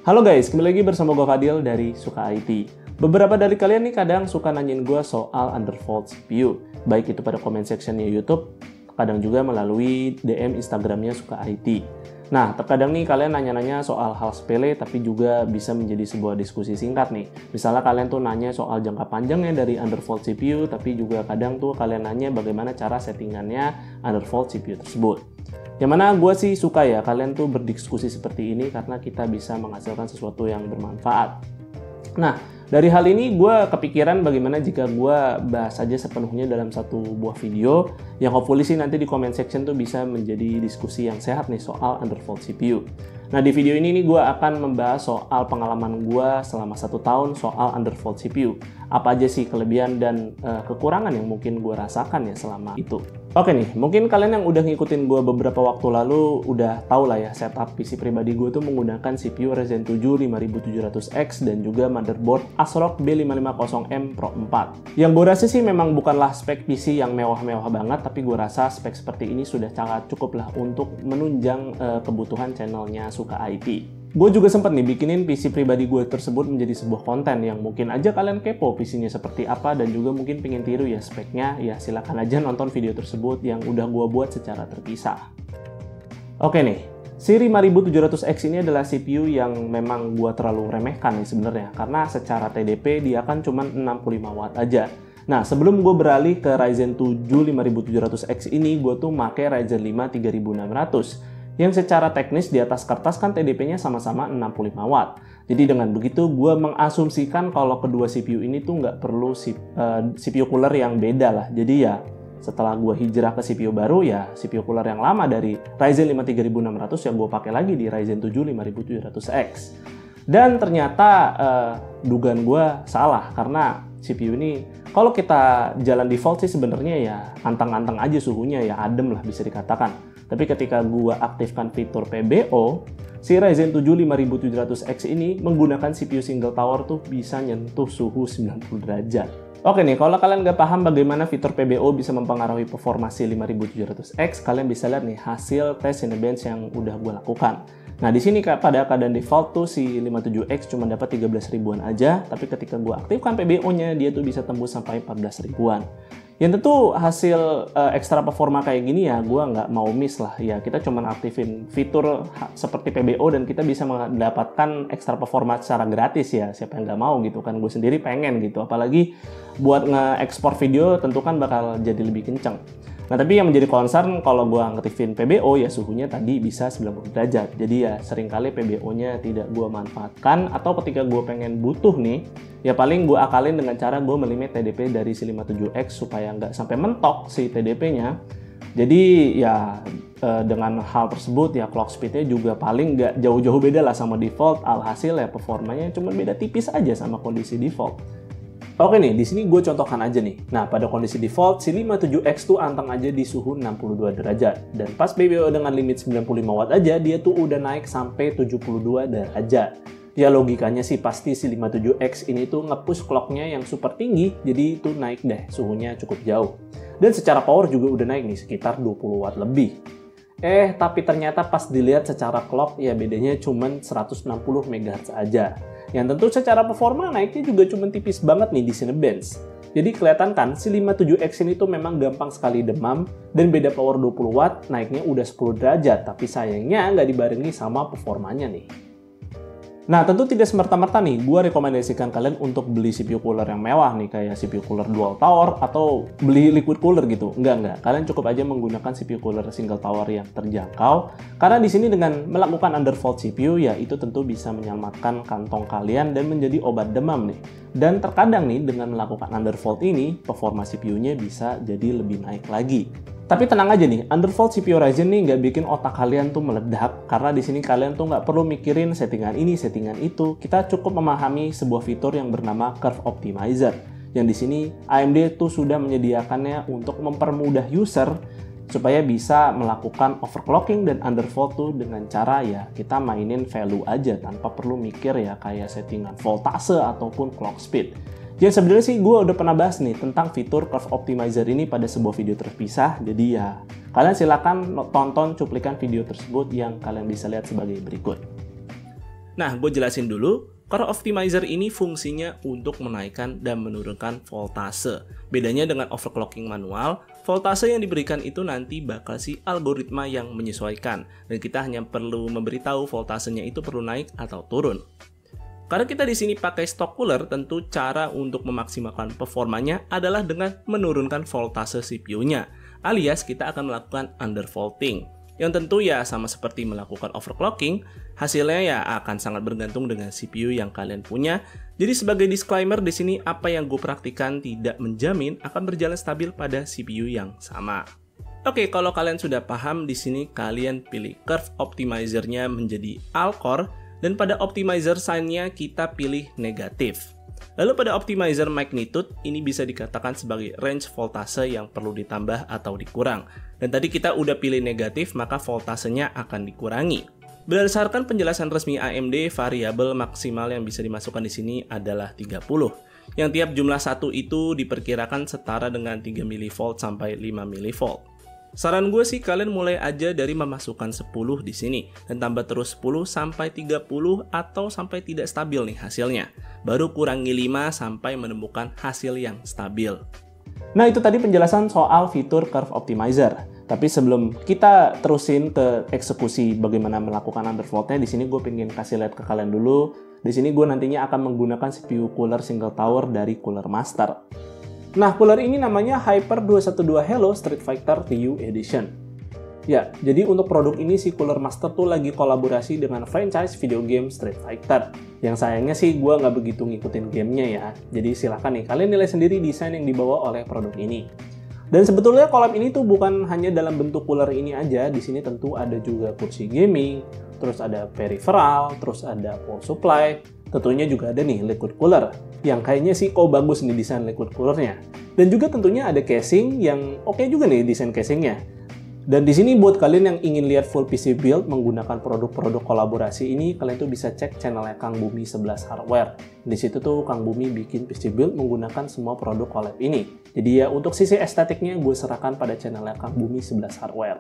Halo guys, kembali lagi bersama gue Fadil dari Suka IT. Beberapa dari kalian nih kadang suka nanyain gue soal undervolt CPU, baik itu pada comment sectionnya YouTube, kadang juga melalui DM Instagramnya Suka IT. Nah, terkadang nih kalian nanya-nanya soal hal sepele, tapi juga bisa menjadi sebuah diskusi singkat nih. Misalnya kalian tuh nanya soal jangka panjangnya dari undervolt CPU, tapi juga kadang tuh kalian nanya bagaimana cara settingannya undervolt CPU tersebut. Yang mana gue sih suka ya kalian tuh berdiskusi seperti ini karena kita bisa menghasilkan sesuatu yang bermanfaat. Nah, dari hal ini gue kepikiran bagaimana jika gue bahas saja sepenuhnya dalam satu buah video yang hopefully sih nanti di comment section tuh bisa menjadi diskusi yang sehat nih soal undervolt CPU. Nah, di video ini nih gue akan membahas soal pengalaman gue selama 1 tahun soal undervolt CPU. Apa aja sih kelebihan dan kekurangan yang mungkin gue rasakan ya selama itu. Oke nih, mungkin kalian yang udah ngikutin gue beberapa waktu lalu udah tau lah ya setup PC pribadi gue tuh menggunakan CPU Ryzen 7 5700X dan juga motherboard ASRock B550M Pro 4. Yang gue rasa sih memang bukanlah spek PC yang mewah-mewah banget, tapi gue rasa spek seperti ini sudah sangat cukup lah untuk menunjang kebutuhan channelnya Suka IT. Gue juga sempat nih bikinin PC pribadi gue tersebut menjadi sebuah konten yang mungkin aja kalian kepo PC-nya seperti apa dan juga mungkin pengen tiru ya speknya, ya silakan aja nonton video tersebut yang udah gue buat secara terpisah. Oke nih, seri 5700X ini adalah CPU yang memang gue terlalu remehkan nih sebenarnya karena secara TDP dia kan cuma 65 watt aja. Nah, sebelum gue beralih ke Ryzen 7 5700X ini, gue tuh pakai Ryzen 5 3600. Yang secara teknis di atas kertas kan TDP-nya sama-sama 65 watt. Jadi dengan begitu gue mengasumsikan kalau kedua CPU ini tuh nggak perlu CPU cooler yang beda lah. Jadi ya setelah gue hijrah ke CPU baru ya CPU cooler yang lama dari Ryzen 5 3600 yang gue pakai lagi di Ryzen 7 5700X. Dan ternyata dugaan gue salah karena CPU ini kalau kita jalan default sih sebenarnya ya anteng-anteng aja suhunya ya adem lah bisa dikatakan. Tapi ketika gua aktifkan fitur PBO, si Ryzen 7 5700X ini menggunakan CPU single tower tuh bisa nyentuh suhu 90 derajat. Oke nih, kalau kalian nggak paham bagaimana fitur PBO bisa mempengaruhi performa si 5700X, kalian bisa lihat nih hasil tes Cinebench yang udah gua lakukan. Nah, di sini pada keadaan default tuh si 57X cuma dapat 13 ribuan aja, tapi ketika gua aktifkan PBO-nya, dia tuh bisa tembus sampai 14 ribuan. Yang tentu hasil ekstra performa kayak gini ya gue nggak mau miss lah ya, kita cuma aktifin fitur seperti PBO dan kita bisa mendapatkan ekstra performa secara gratis ya, siapa yang nggak mau gitu kan, gue sendiri pengen gitu, apalagi buat nge-export video tentu kan bakal jadi lebih kenceng. Nah, tapi yang menjadi concern kalau gue ngaktifin PBO ya suhunya tadi bisa 90 derajat. Jadi ya seringkali PBO-nya tidak gue manfaatkan, atau ketika gue pengen butuh nih, ya paling gue akalin dengan cara gue melimit TDP dari si 57X supaya nggak sampai mentok si TDP-nya. Jadi ya dengan hal tersebut ya clock speed-nya juga paling nggak jauh-jauh beda lah sama default. Alhasil ya performanya cuma beda tipis aja sama kondisi default. Oke nih, di sini gue contohkan aja nih. Nah, pada kondisi default, si 57X tuh anteng aja di suhu 62 derajat. Dan pas PBO dengan limit 95 watt aja, dia tuh udah naik sampai 72 derajat. Ya logikanya sih pasti si 57X ini tuh nge-push clock-nya yang super tinggi, jadi itu naik deh, suhunya cukup jauh. Dan secara power juga udah naik nih, sekitar 20 watt lebih. Tapi ternyata pas dilihat secara clock, ya bedanya cuma 160 MHz aja. Yang tentu secara performa naiknya juga cuma tipis banget nih di Cinebench. Jadi kelihatan kan si 57X ini tuh memang gampang sekali demam dan beda power 20 watt naiknya udah 10 derajat, tapi sayangnya nggak dibarengi sama performanya nih. Nah, tentu tidak semerta-merta nih, gue rekomendasikan kalian untuk beli CPU cooler yang mewah nih, kayak CPU cooler dual tower atau beli liquid cooler gitu. Enggak. Kalian cukup aja menggunakan CPU cooler single tower yang terjangkau. Karena di sini dengan melakukan undervolt CPU, ya itu tentu bisa menyelamatkan kantong kalian dan menjadi obat demam nih. Dan terkadang nih, dengan melakukan undervolt ini, performa CPU-nya bisa jadi lebih naik lagi. Tapi tenang aja nih, undervolt CPU Ryzen nih nggak bikin otak kalian tuh meledak, karena di sini kalian tuh nggak perlu mikirin settingan ini, settingan itu. Kita cukup memahami sebuah fitur yang bernama Curve Optimizer, yang di sini AMD tuh sudah menyediakannya untuk mempermudah user supaya bisa melakukan overclocking dan undervolt tuh dengan cara ya kita mainin value aja tanpa perlu mikir ya kayak settingan voltase ataupun clock speed. Jadi sebenarnya sih gue udah pernah bahas nih tentang fitur Curve Optimizer ini pada sebuah video terpisah. Jadi ya kalian silakan tonton cuplikan video tersebut yang kalian bisa lihat sebagai berikut. Nah, gue jelasin dulu. Core Optimizer ini fungsinya untuk menaikkan dan menurunkan voltase. Bedanya dengan overclocking manual, voltase yang diberikan itu nanti bakal si algoritma yang menyesuaikan. Dan kita hanya perlu memberitahu voltasenya itu perlu naik atau turun. Karena kita di sini pakai stock cooler, tentu cara untuk memaksimalkan performanya adalah dengan menurunkan voltase CPU-nya. Alias kita akan melakukan undervolting. Yang tentu ya sama seperti melakukan overclocking, hasilnya ya akan sangat bergantung dengan CPU yang kalian punya. Jadi sebagai disclaimer di sini apa yang gue praktikan tidak menjamin akan berjalan stabil pada CPU yang sama. Oke, kalau kalian sudah paham di sini kalian pilih curve optimizer-nya menjadi Alcor dan pada optimizer sign-nya kita pilih negatif. Lalu pada optimizer magnitude, ini bisa dikatakan sebagai range voltase yang perlu ditambah atau dikurang. Dan tadi kita udah pilih negatif, maka voltasenya akan dikurangi. Berdasarkan penjelasan resmi AMD, variabel maksimal yang bisa dimasukkan di sini adalah 30. Yang tiap jumlah 1 itu diperkirakan setara dengan 3 mV sampai 5 mV. Saran gue sih kalian mulai aja dari memasukkan 10 di sini dan tambah terus 10 sampai 30 atau sampai tidak stabil nih hasilnya. Baru kurangi 5 sampai menemukan hasil yang stabil. Nah, itu tadi penjelasan soal fitur Curve Optimizer. Tapi sebelum kita terusin ke eksekusi bagaimana melakukan undervoltnya, di sini gue pengen kasih lihat ke kalian dulu. Di sini gue nantinya akan menggunakan CPU cooler single tower dari Cooler Master. Nah, cooler ini namanya Hyper 212 Halo Street Fighter TU Edition. Ya, jadi untuk produk ini si Cooler Master tuh lagi kolaborasi dengan franchise video game Street Fighter. Yang sayangnya sih gue nggak begitu ngikutin gamenya ya. Jadi silahkan nih, kalian nilai sendiri desain yang dibawa oleh produk ini. Dan sebetulnya collab ini tuh bukan hanya dalam bentuk cooler ini aja. Di sini tentu ada juga kursi gaming, terus ada peripheral, terus ada power supply. Tentunya juga ada nih liquid cooler, yang kayaknya sih kok bagus nih desain liquid coolernya. Dan juga tentunya ada casing yang oke juga nih desain casingnya. Dan di sini buat kalian yang ingin lihat full PC build menggunakan produk-produk kolaborasi ini, kalian tuh bisa cek channelnya Kang Bumi 11 Hardware. Di situ tuh Kang Bumi bikin PC build menggunakan semua produk collab ini. Jadi ya untuk sisi estetiknya gue serahkan pada channelnya Kang Bumi 11 Hardware.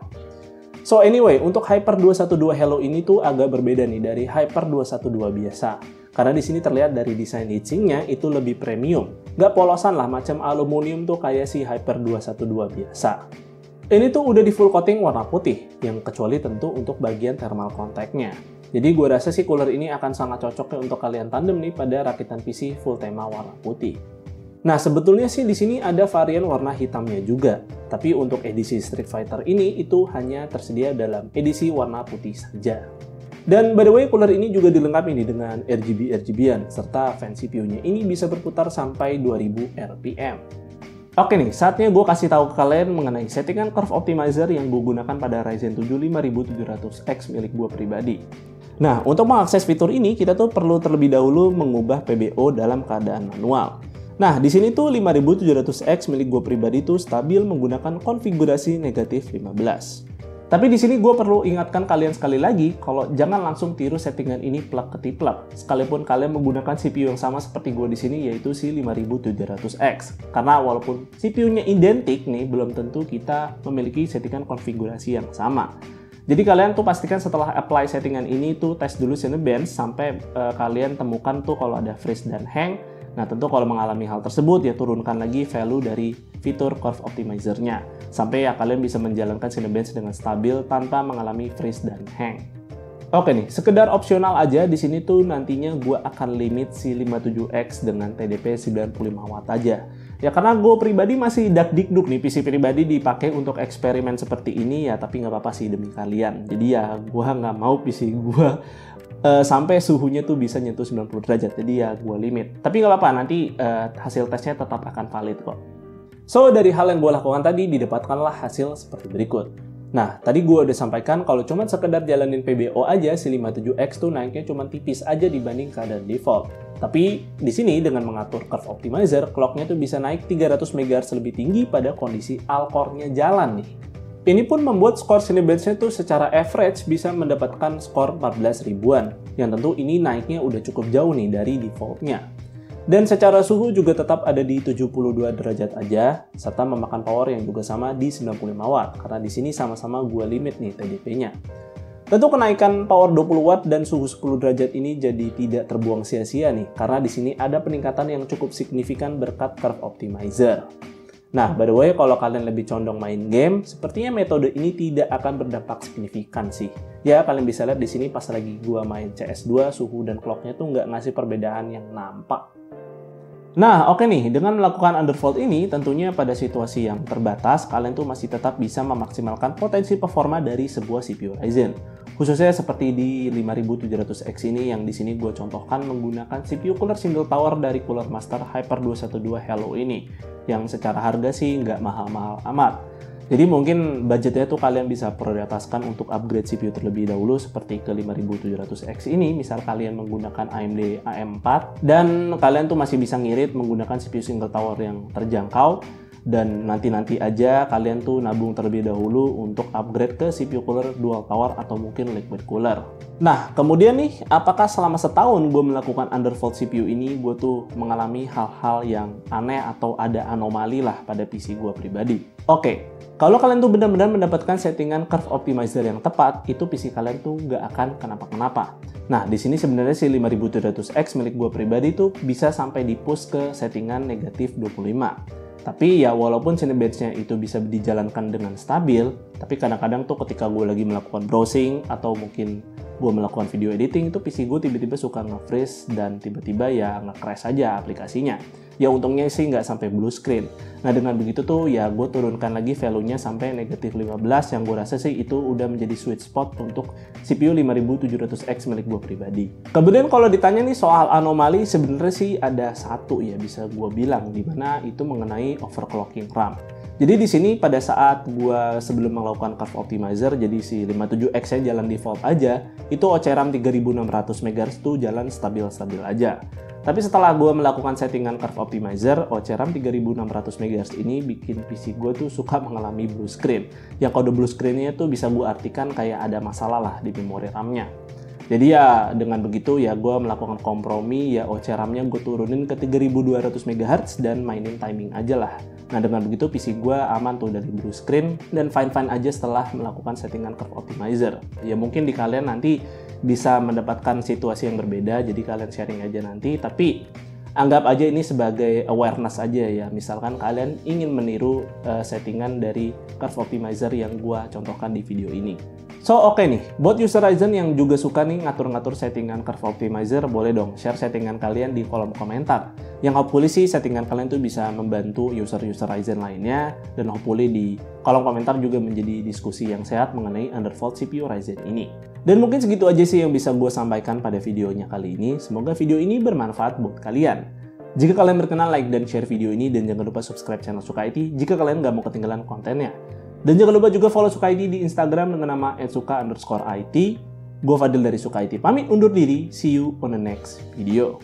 So anyway, untuk Hyper 212 Halo ini tuh agak berbeda nih dari Hyper 212 biasa. Karena di sini terlihat dari desain heatsinknya itu lebih premium. Nggak polosan lah macam aluminium tuh kayak si Hyper 212 biasa. Ini tuh udah di full coating warna putih, yang kecuali tentu untuk bagian thermal contactnya. Jadi gue rasa sih cooler ini akan sangat cocok nih untuk kalian tandem nih pada rakitan PC full tema warna putih. Nah, sebetulnya sih di sini ada varian warna hitamnya juga. Tapi untuk edisi Street Fighter ini itu hanya tersedia dalam edisi warna putih saja. Dan by the way, cooler ini juga dilengkapi nih dengan RGB-RGB-an, serta fan CPU-nya ini bisa berputar sampai 2000 RPM. Oke nih, saatnya gue kasih tahu ke kalian mengenai settingan Curve Optimizer yang gue gunakan pada Ryzen 7 5700X milik gue pribadi. Nah, untuk mengakses fitur ini, kita tuh perlu terlebih dahulu mengubah PBO dalam keadaan manual. Nah, di sini tuh 5700X milik gue pribadi tuh stabil menggunakan konfigurasi negatif 15. Tapi di sini gue perlu ingatkan kalian sekali lagi kalau jangan langsung tiru settingan ini plug ketiplak. Sekalipun kalian menggunakan CPU yang sama seperti gue di sini yaitu si 5700X. Karena walaupun CPU-nya identik nih, belum tentu kita memiliki settingan konfigurasi yang sama. Jadi kalian tuh pastikan setelah apply settingan ini tuh tes dulu Cinebench sampai kalian temukan tuh kalau ada freeze dan hang. Nah, tentu kalau mengalami hal tersebut, ya turunkan lagi value dari fitur Curve Optimizer-nya. Sampai ya kalian bisa menjalankan Cinebench dengan stabil tanpa mengalami freeze dan hang. Oke nih, sekedar opsional aja, di sini tuh nantinya gue akan limit si 57X dengan TDP 95 Watt aja. Ya karena gue pribadi masih dak-dikduk nih, PC pribadi dipakai untuk eksperimen seperti ini ya, tapi nggak apa-apa sih demi kalian. Jadi ya gue nggak mau PC gue sampai suhunya tuh bisa nyentuh 90 derajat, jadi ya gue limit. Tapi nggak apa-apa, nanti hasil tesnya tetap akan valid kok. So, dari hal yang gue lakukan tadi, didapatkanlah hasil seperti berikut. Nah, tadi gue udah sampaikan kalau cuma sekedar jalanin PBO aja, si 57X tuh naiknya cuma tipis aja dibanding keadaan default. Tapi, di sini dengan mengatur Curve Optimizer, clocknya tuh bisa naik 300 MHz lebih tinggi pada kondisi Alcore-nya jalan nih. Ini pun membuat skor Cinebench-nya tuh secara average bisa mendapatkan skor 14 ribuan, yang tentu ini naiknya udah cukup jauh nih dari default-nya. Dan secara suhu juga tetap ada di 72 derajat aja, serta memakan power yang juga sama di 95 Watt, karena di sini sama-sama gua limit nih TDP-nya. Tentu kenaikan power 20 watt dan suhu 10 derajat ini jadi tidak terbuang sia-sia nih, karena di sini ada peningkatan yang cukup signifikan berkat Curve Optimizer. Nah, by the way, kalau kalian lebih condong main game, sepertinya metode ini tidak akan berdampak signifikan sih. Ya, kalian bisa lihat di sini pas lagi gua main CS2, suhu dan clocknya tuh nggak ngasih perbedaan yang nampak. Nah, oke nih, dengan melakukan undervolt ini, tentunya pada situasi yang terbatas, kalian tuh masih tetap bisa memaksimalkan potensi performa dari sebuah CPU Ryzen. Khususnya seperti di 5700X ini yang di sini gue contohkan menggunakan CPU cooler single tower dari Cooler Master Hyper 212 Hello ini, yang secara harga sih nggak mahal-mahal amat. Jadi mungkin budgetnya tuh kalian bisa prioritaskan untuk upgrade CPU terlebih dahulu seperti ke 5700X ini, misal kalian menggunakan AMD AM4 dan kalian tuh masih bisa ngirit menggunakan CPU single tower yang terjangkau, dan nanti-nanti aja kalian tuh nabung terlebih dahulu untuk upgrade ke CPU cooler dual tower atau mungkin liquid cooler. Nah, kemudian nih, apakah selama setahun gue melakukan undervolt CPU ini gue tuh mengalami hal-hal yang aneh atau ada anomali lah pada PC gue pribadi? Oke. Kalau kalian tuh benar-benar mendapatkan settingan Curve Optimizer yang tepat, itu PC kalian tuh nggak akan kenapa-kenapa. Nah, di sini sebenarnya si 5700X milik gue pribadi tuh bisa sampai di-push ke settingan negatif 25. Tapi ya walaupun Cinebench-nya itu bisa dijalankan dengan stabil, tapi kadang-kadang tuh ketika gue lagi melakukan browsing atau mungkin gue melakukan video editing, itu PC gue tiba-tiba suka nge-freeze dan tiba-tiba ya nge-crash aja aplikasinya. Ya untungnya sih nggak sampai blue screen. Nah dengan begitu tuh ya gue turunkan lagi value-nya sampai negatif 15 yang gue rasa sih itu udah menjadi sweet spot untuk CPU 5700X milik gue pribadi. Kemudian kalau ditanya nih soal anomali, sebenarnya sih ada satu ya bisa gue bilang, dimana itu mengenai overclocking RAM. Jadi di sini pada saat gue sebelum melakukan Curve Optimizer, jadi si 57X-nya jalan default aja, itu OCRAM 3600 MHz tuh jalan stabil-stabil aja. Tapi setelah gue melakukan settingan Curve Optimizer, OCRAM 3600 MHz ini bikin PC gue tuh suka mengalami blue screen. Yang kode blue screen-nya tuh bisa gue artikan kayak ada masalah lah di memori RAM-nya. Jadi ya dengan begitu ya gue melakukan kompromi, ya OCRAM-nya gue turunin ke 3200 MHz dan mainin timing aja lah. Nah dengan begitu PC gue aman tuh dari blue screen dan fine-fine aja setelah melakukan settingan Curve Optimizer. Ya mungkin di kalian nanti bisa mendapatkan situasi yang berbeda, jadi kalian sharing aja nanti, tapi anggap aja ini sebagai awareness aja ya. Misalkan kalian ingin meniru settingan dari Curve Optimizer yang gua contohkan di video ini. So oke nih, buat user Ryzen yang juga suka nih ngatur-ngatur settingan Curve Optimizer, boleh dong share settingan kalian di kolom komentar. Yang hopefully sih settingan kalian tuh bisa membantu user-user Ryzen lainnya, dan hopefully di kolom komentar juga menjadi diskusi yang sehat mengenai undervolt CPU Ryzen ini. Dan mungkin segitu aja sih yang bisa gue sampaikan pada videonya kali ini. Semoga video ini bermanfaat buat kalian. Jika kalian berkenan, like dan share video ini, dan jangan lupa subscribe channel Suka IT jika kalian nggak mau ketinggalan kontennya. Dan jangan lupa juga follow Suka IT di Instagram dengan nama @suka_IT. Gue Fadil dari Suka IT pamit undur diri. See you on the next video.